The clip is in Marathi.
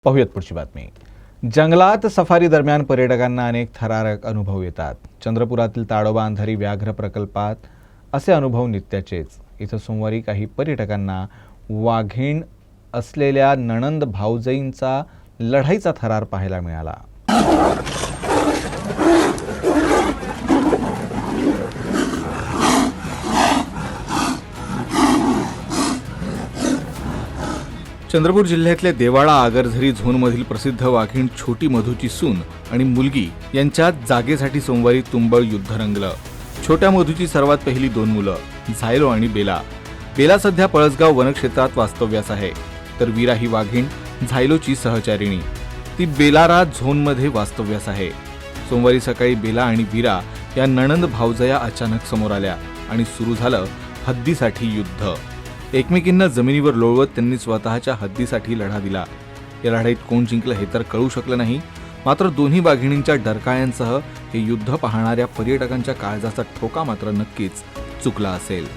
पाहूयात पुढची बातमी। जंगलात सफारी दरम्यान पर्यटकांना अनेक थरारक अनुभव येतात। चंद्रपुरातील ताडोबा अंधारी व्याघ्र प्रकल्पात असे अनुभव नित्याचेच। इथं सोमवारी काही पर्यटकांना वाघीण असलेल्या नणंद भाऊजाईंचा लढाईचा थरार पाहायला मिळाला। चंद्रपूर जिल्ह्यातल्या देवाळा आगरझरी झोनमधील प्रसिद्ध वाघीण छोटी मधूची सून आणि मुलगी यांच्यात जागेसाठी सोमवारी तुंबळ युद्ध रंगलं। छोट्या मधूची सर्वात पहिली दोन मुलं झायलो आणि बेला। बेला सध्या पळसगाव वनक्षेत्रात वास्तव्यास आहे, तर वीरा ही वाघीण झायलोची सहचारिणी। ती बेलारा झोनमध्ये वास्तव्यास आहे। सोमवारी सकाळी बेला आणि वीरा या नणंद भाऊजया अचानक समोर आल्या आणि सुरू झालं हद्दीसाठी युद्ध। एकमेकींना जमिनीवर लोळवत त्यांनी स्वतःच्या हद्दीसाठी लढा दिला। या लढाईत कोण जिंकलं हे तर कळू शकलं नाही, मात्र दोन्ही वाघिणींच्या डरकाळ्यांसह हे युद्ध पाहणाऱ्या पर्यटकांच्या काळजाचा ठोका मात्र नक्कीच चुकला असेल।